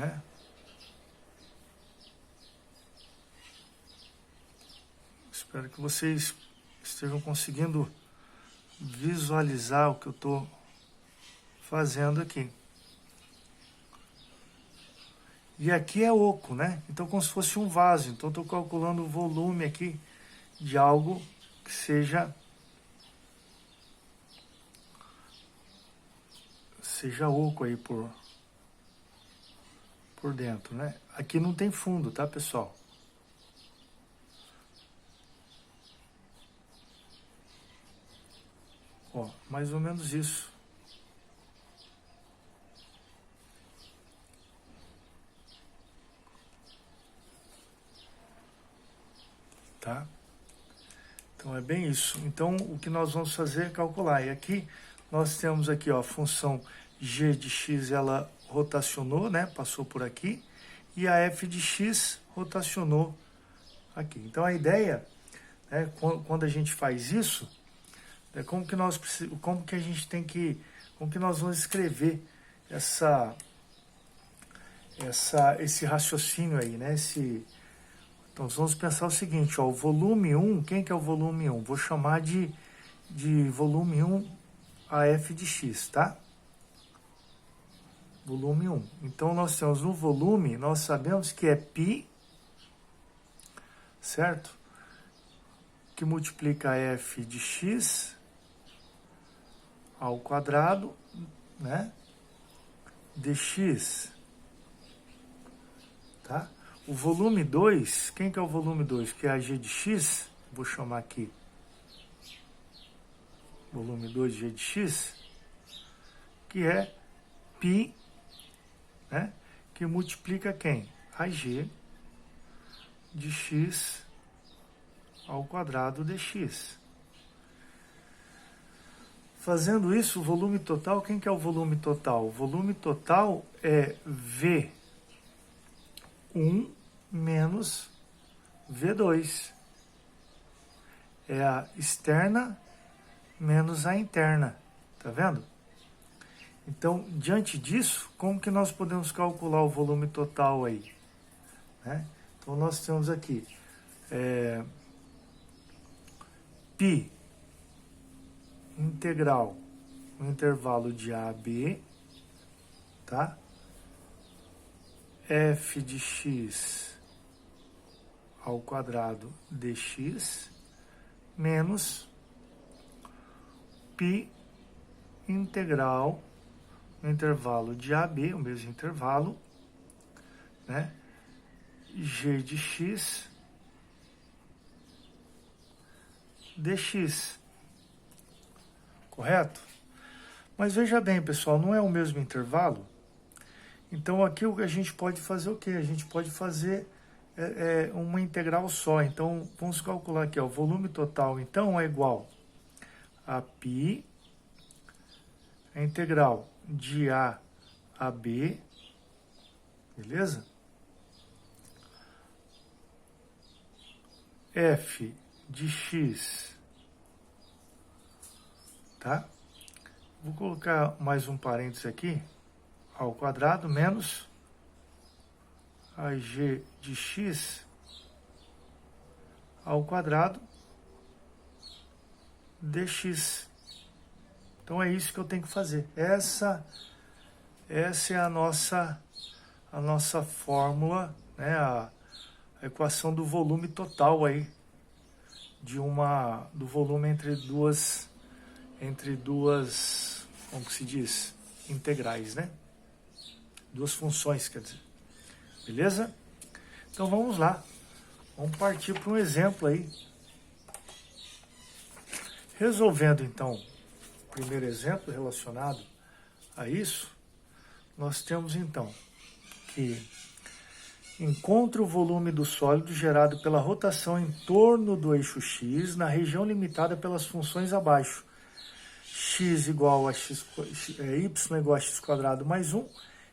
né? Espero que vocês estejam conseguindo visualizar o que eu estou fazendo aqui. E aqui é oco, né? Então, como se fosse um vaso. Então, estou calculando o volume aqui de algo que seja oco aí por dentro, né? Aqui não tem fundo, tá, pessoal? Ó, mais ou menos isso. Tá? Então é bem isso. Então o que nós vamos fazer é calcular. E aqui nós temos aqui, ó, a função g de x, ela rotacionou, né? Passou por aqui. E a f de x rotacionou aqui. Então a ideia, né, quando a gente faz isso, é como que a gente tem que, como que nós vamos escrever esse raciocínio aí, né? Então, vamos pensar o seguinte, ó, o volume 1, quem que é o volume 1? Vou chamar de volume 1 a f de x, tá? Volume 1. Então, nós temos no volume, nós sabemos que é π, certo? Que multiplica f de x ao quadrado, né? dx, tá? O volume 2, quem que é o volume 2? Que é a g de x, vou chamar aqui volume 2 g de x, que é π, né? Que multiplica quem? A g de x ao quadrado dx. Fazendo isso, o volume total, quem que é o volume total? O volume total é V1 menos V2. É a externa menos a interna. Tá vendo? Então, diante disso, como que nós podemos calcular o volume total aí? Né? Então, nós temos aqui π integral no intervalo de A a B, tá? F de x ao quadrado dx menos π integral no intervalo de AB, o mesmo intervalo, né? G de x dx. Correto? Mas veja bem, pessoal, não é o mesmo intervalo? Então, aqui a gente pode fazer o quê? A gente pode fazer uma integral só. Então, vamos calcular aqui, ó, o volume total, então, é igual a π, a integral de A a B, beleza? F de x, tá? Vou colocar mais um parênteses aqui, ao quadrado menos a g de x ao quadrado dx. Então é isso que eu tenho que fazer. Essa é a nossa fórmula, né? A equação do volume total aí do volume entre duas, como que se diz, integrais, né? Duas funções, quer dizer. Beleza? Então vamos lá. Vamos partir para um exemplo aí. Resolvendo então o primeiro exemplo relacionado a isso, nós temos então que encontre o volume do sólido gerado pela rotação em torno do eixo x na região limitada pelas funções abaixo. X igual a x, y igual a x quadrado mais 1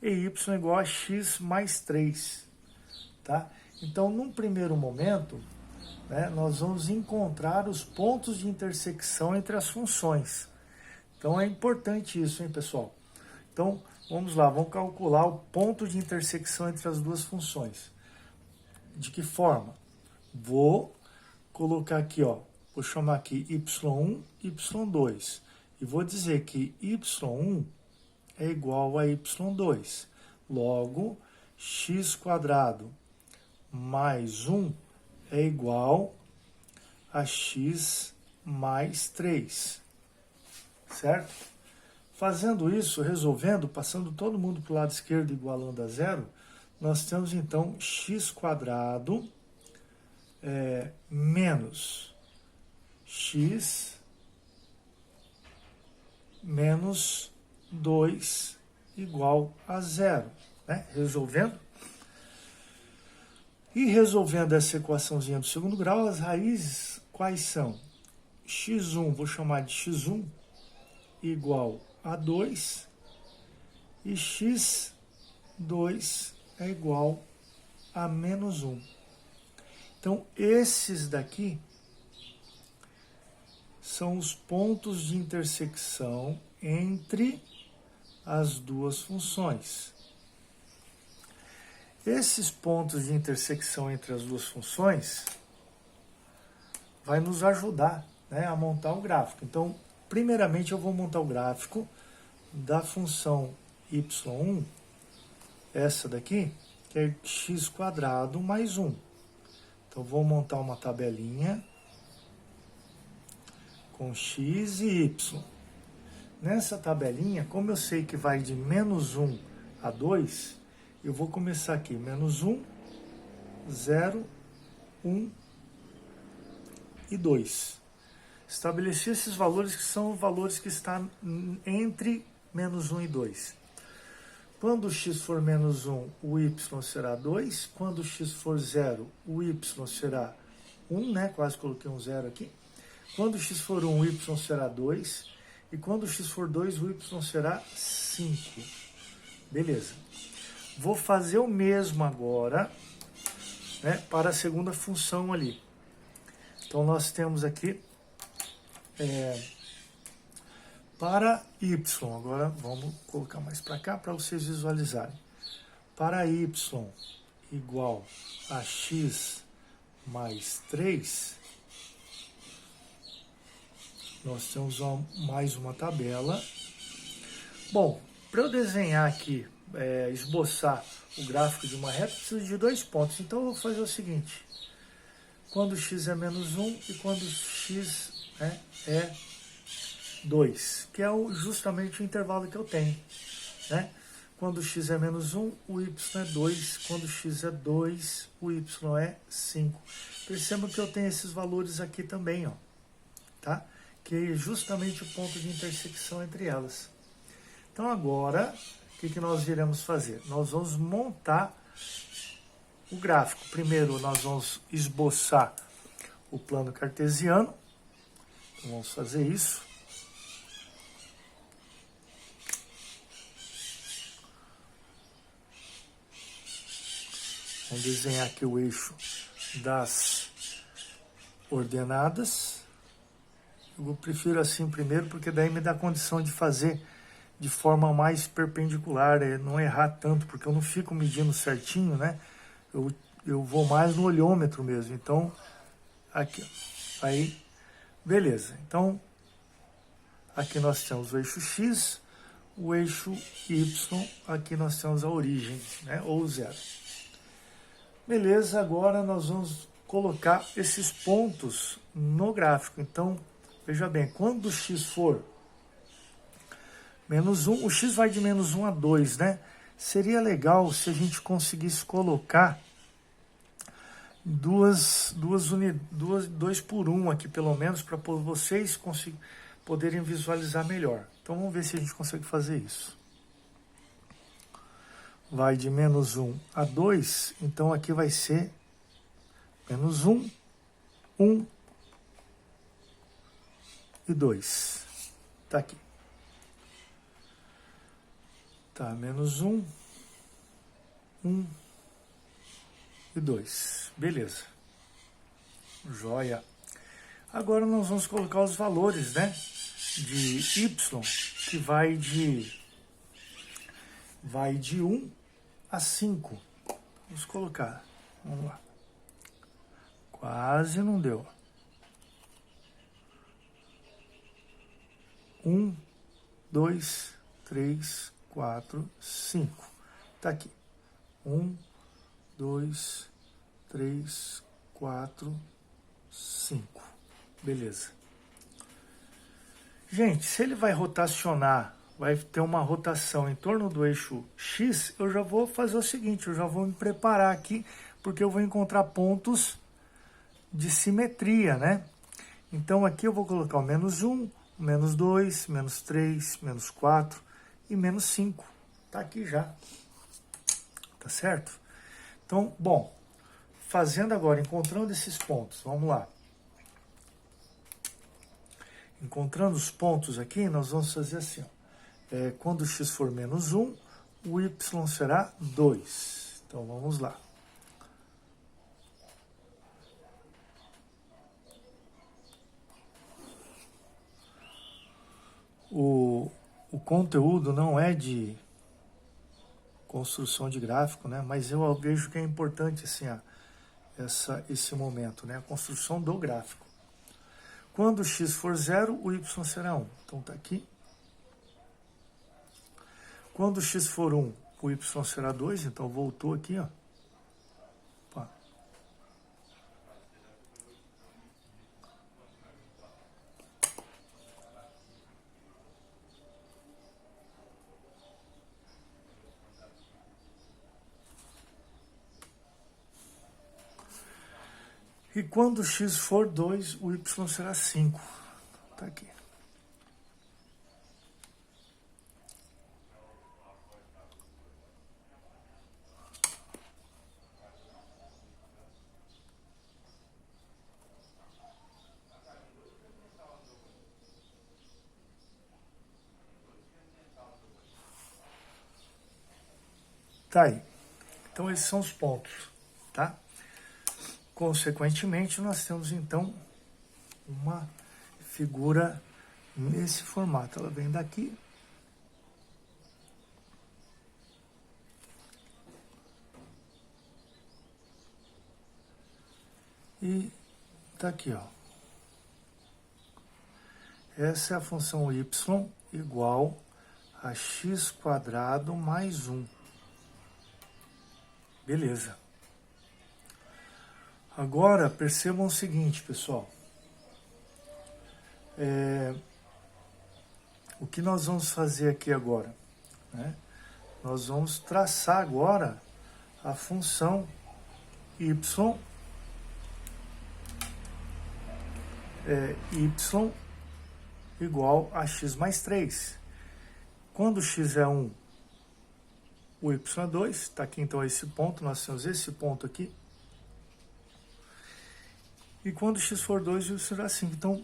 e y igual a x mais 3. Tá? Então, num primeiro momento, né, nós vamos encontrar os pontos de intersecção entre as funções. Então, é importante isso, hein, pessoal? Então, vamos lá, vamos calcular o ponto de intersecção entre as duas funções. De que forma? Vou colocar aqui, ó, vou chamar aqui y1, y2, e vou dizer que y1 é igual a y2. Logo, x² mais 1 é igual a x mais 3, certo? Fazendo isso, resolvendo, passando todo mundo para o lado esquerdo igualando a zero, nós temos então x² menos x menos 2 igual a zero, né? Resolvendo. E resolvendo essa equaçãozinha do segundo grau, as raízes quais são? x1, vou chamar de x1 igual a 2 e x2 é igual a menos 1. Então, esses daqui são os pontos de intersecção entre as duas funções. Esses pontos de intersecção entre as duas funções vai nos ajudar, né, a montar o gráfico. Então, primeiramente eu vou montar o gráfico da função y1, essa daqui, que é x² mais 1. Então, vou montar uma tabelinha com x e y. Nessa tabelinha, como eu sei que vai de menos 1 a 2, eu vou começar aqui, menos 1, 0, 1 e 2. Estabeleci esses valores que são valores que estão entre menos 1 e 2. Quando o x for menos 1, o y será 2. Quando o x for 0, o y será 1, né? Quase coloquei um 0 aqui. Quando o x for 1, o y será 2. E quando o x for 2, o y será 5. Beleza. Vou fazer o mesmo agora, né, para a segunda função ali. Então, nós temos aqui, para y, agora vamos colocar mais para cá para vocês visualizarem. Para y igual a x mais 3, nós temos mais uma tabela. Bom, para eu desenhar aqui, esboçar o gráfico de uma reta, preciso de 2 pontos. Então, eu vou fazer o seguinte. Quando x é menos 1 e quando x é 2, que é justamente o intervalo que eu tenho, né? Quando x é menos 1, o y é 2. Quando x é 2, o y é 5. Percebam que eu tenho esses valores aqui também, ó, tá? Que é justamente o ponto de intersecção entre elas. Então, agora, o que nós iremos fazer? Nós vamos montar o gráfico. Primeiro, nós vamos esboçar o plano cartesiano. Então, vamos fazer isso. Vamos desenhar aqui o eixo das ordenadas. Eu prefiro assim primeiro, porque daí me dá condição de fazer de forma mais perpendicular, não errar tanto, porque eu não fico medindo certinho, né? Eu vou mais no olhômetro mesmo. Então, aqui, aí, beleza. Então, aqui nós temos o eixo X, o eixo Y, aqui nós temos a origem, né? Ou zero. Beleza, agora nós vamos colocar esses pontos no gráfico. Então, veja bem, quando o X for menos 1, o x vai de menos 1 a 2, né? Seria legal se a gente conseguisse colocar 2 por 1 aqui, pelo menos, para vocês poderem visualizar melhor. Então, vamos ver se a gente consegue fazer isso. Vai de menos 1 a 2, então aqui vai ser menos 1, 1 e 2. Tá aqui. Tá, menos 1, 1 e 2. Beleza. Joia. Agora nós vamos colocar os valores, né? De y, que vai de vai de 1 a 5. Vamos colocar. Vamos lá. Quase não deu. 1, 2, 3, 4, 5. Tá aqui. 1, 2, 3, 4, 5. Beleza. Gente, se ele vai rotacionar, vai ter uma rotação em torno do eixo X, eu já vou fazer o seguinte, eu já vou me preparar aqui, porque eu vou encontrar pontos de simetria, né? Então aqui eu vou colocar o menos 1, menos 2, menos 3, menos 4 e menos 5. Tá aqui já. Tá certo? Então, bom, fazendo agora, encontrando esses pontos, vamos lá. Encontrando os pontos aqui, nós vamos fazer assim, ó. Quando x for menos 1, o y será 2. Então, vamos lá. O conteúdo não é de construção de gráfico, né? Mas eu vejo que é importante assim, esse momento, né? A construção do gráfico. Quando x for 0, o y será 1. Então tá aqui. Quando x for 1, o y será 2. Então voltou aqui, ó. Opa. E quando x for 2, o y será 5. Tá aqui. Tá aí. Então, esses são os pontos, tá? Consequentemente, nós temos, então, uma figura nesse formato. Ela vem daqui. E tá aqui, ó. Essa é a função y igual a x² mais 1. Beleza. Agora, percebam o seguinte, pessoal. O que nós vamos fazer aqui agora? Né? Nós vamos traçar agora a função y, y igual a x mais 3. Quando x é 1, o y é 2. Está aqui então esse ponto, nós temos esse ponto aqui. E quando x for 2, o y será 5. Então,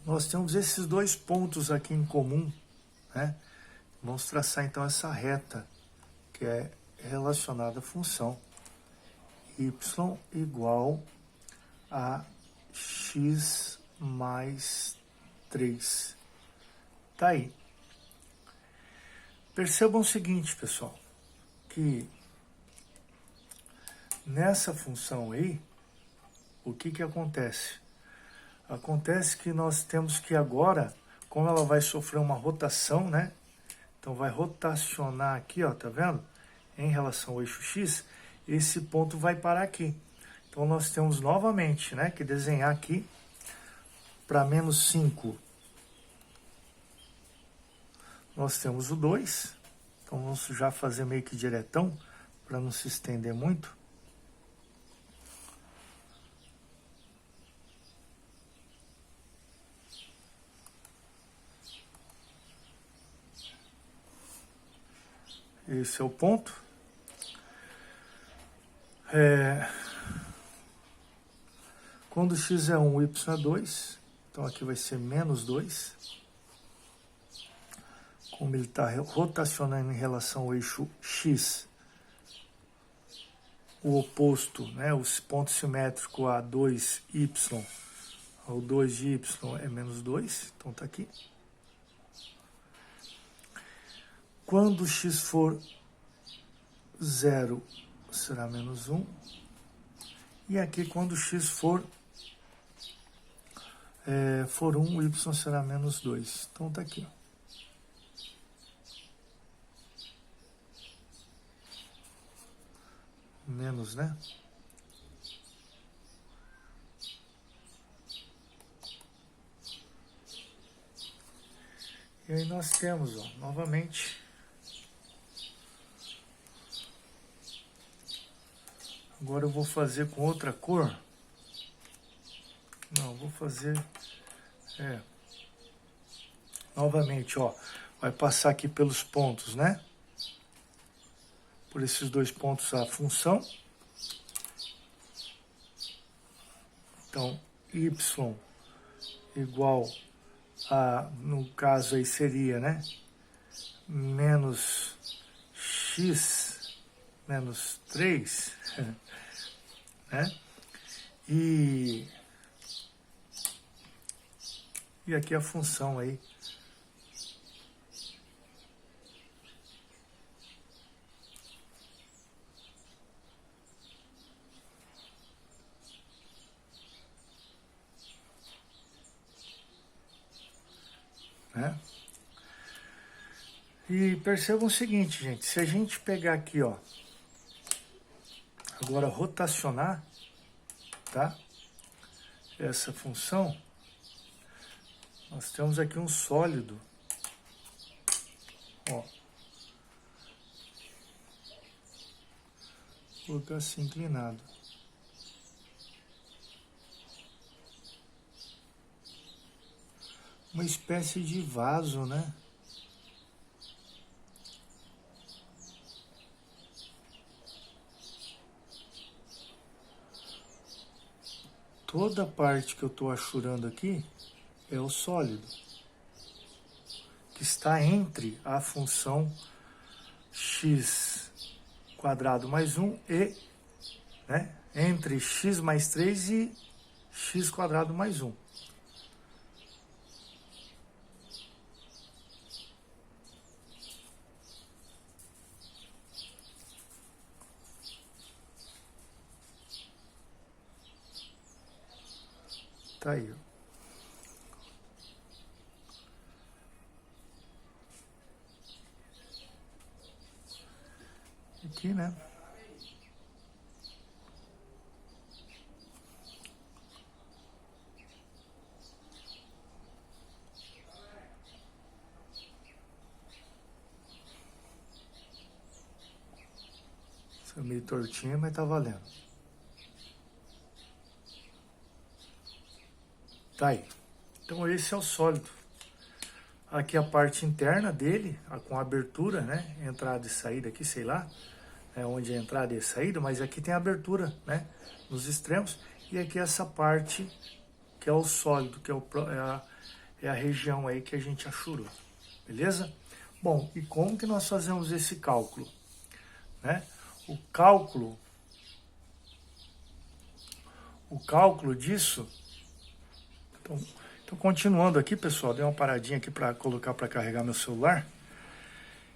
nós temos esses dois pontos aqui em comum, né? Vamos traçar então essa reta, que é relacionada à função y igual a x mais 3. Tá aí. Percebam o seguinte, pessoal, que nessa função aí, o que acontece? Acontece que nós temos que agora, como ela vai sofrer uma rotação, né? Então vai rotacionar aqui, ó, tá vendo? Em relação ao eixo x, esse ponto vai parar aqui. Então nós temos novamente, né, que desenhar aqui para menos 5. Nós temos o 2. Então vamos já fazer meio que diretão, para não se estender muito. Esse é o ponto. Quando x é 1, o y é 2. Então aqui vai ser menos 2. Como ele está rotacionando em relação ao eixo x, o oposto, né, o ponto simétrico a 2y, ao 2 de y é menos 2. Então está aqui. quando x for 0, será menos 1. E aqui, quando x for 1, o y será menos 2. Então, tá aqui, ó. Menos, né? E aí nós temos, ó, novamente, agora eu vou fazer com outra cor. Não, vou fazer, novamente, ó, vai passar aqui pelos pontos, né? Por esses dois pontos a função. Então, y igual a, no caso aí seria, né? Menos x menos 3, né? E aqui a função aí. Né? E percebam o seguinte, gente, se a gente pegar aqui, ó, agora rotacionar, tá? Essa função, nós temos aqui um sólido, ó, vou colocar assim, inclinado. Uma espécie de vaso, né? Toda a parte que eu estou achurando aqui é o sólido, que está entre a função x quadrado mais 1 e, né, entre x mais 3 e x quadrado mais 1. Tá aí, ó. Aqui, né? Isso é meio tortinho, mas tá valendo. Tá aí. Então esse é o sólido. Aqui a parte interna dele, com a abertura, né? Entrada e saída aqui, sei lá, onde é entrada e saída, mas aqui tem a abertura, né? Nos extremos. E aqui essa parte que é o sólido, que é a região aí que a gente achurou. Beleza? Bom, e como que nós fazemos esse cálculo? Né? O cálculo disso... Então, continuando aqui, pessoal, dei uma paradinha aqui para colocar para carregar meu celular.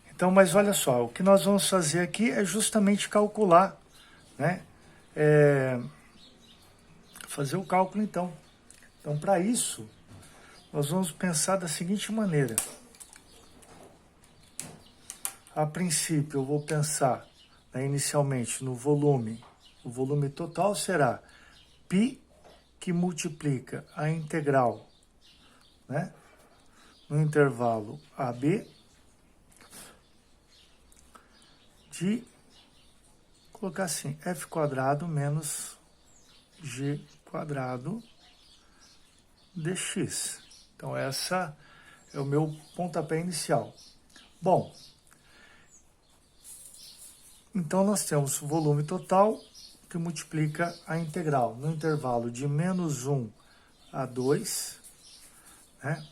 Então, mas olha só, o que nós vamos fazer aqui é justamente calcular, né? Fazer o cálculo, então. Então, para isso, nós vamos pensar da seguinte maneira. A princípio, eu vou pensar, né, inicialmente no volume. O volume total será π, que multiplica a integral, né, no intervalo AB de, colocar assim, f quadrado menos g quadrado dx. Então, essa é o meu pontapé inicial. Bom, então nós temos o volume total que multiplica a integral no intervalo de menos 1 a 2, né?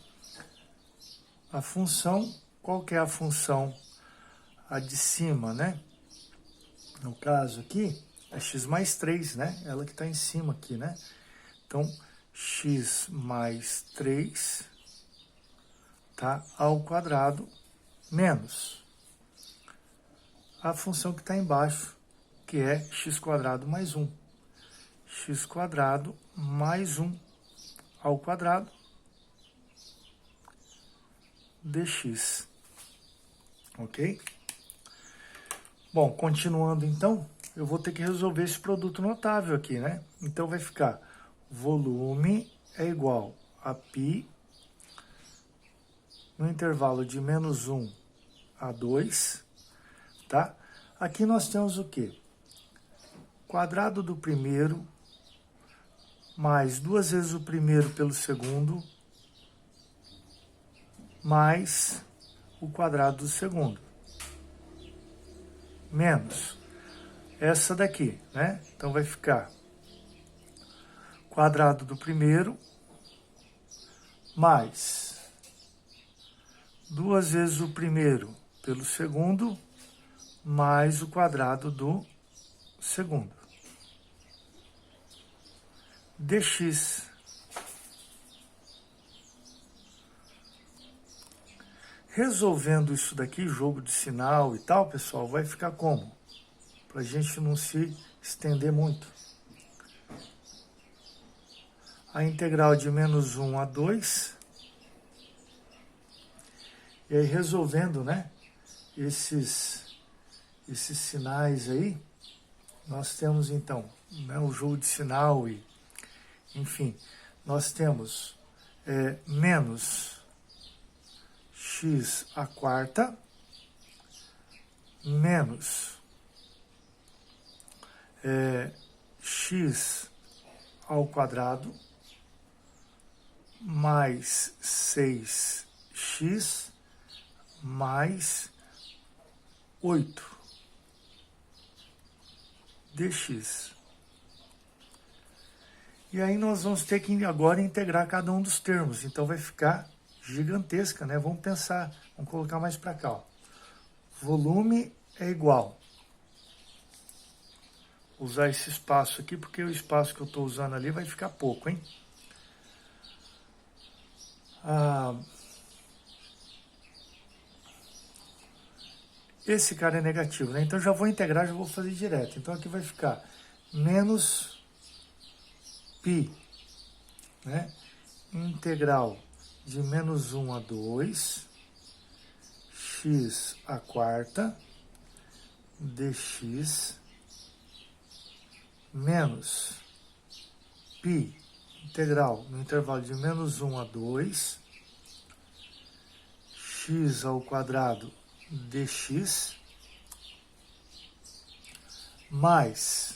A função, qual que é a função? A de cima, né? No caso aqui, é x mais 3, né? Ela que está em cima aqui, né? Então, x mais 3, tá? Ao quadrado, menos, a função que está embaixo, que é x² mais 1. x² mais 1 ao quadrado dx. Ok? Bom, continuando então, eu vou ter que resolver esse produto notável aqui, né? Então vai ficar volume é igual a π no intervalo de -1 a 2, tá? Aqui nós temos o quê? Quadrado do primeiro mais 2 vezes o primeiro pelo segundo mais o quadrado do segundo menos essa daqui, né? Então vai ficar quadrado do primeiro mais 2 vezes o primeiro pelo segundo mais o quadrado do segundo dx. Resolvendo isso daqui, jogo de sinal e tal, pessoal, vai ficar como? Para a gente não se estender muito. A integral de -1 a 2. E aí, resolvendo, né, esses sinais aí, nós temos, então, né, o jogo de sinal e, enfim, nós temos menos x² menos x ao quadrado mais 6x mais 8 dx. E aí nós vamos ter que agora integrar cada um dos termos. Então vai ficar gigantesca, né? Vamos pensar, vamos colocar mais para cá. Ó. Volume é igual. Vou usar esse espaço aqui, porque o espaço que eu estou usando ali vai ficar pouco, hein? Esse cara é negativo, né? Então já vou integrar, já vou fazer direto. Então aqui vai ficar menos π, né? Integral de -1 a 2, x² dx, menos π, integral no intervalo de -1 a 2, x ao quadrado dx, mais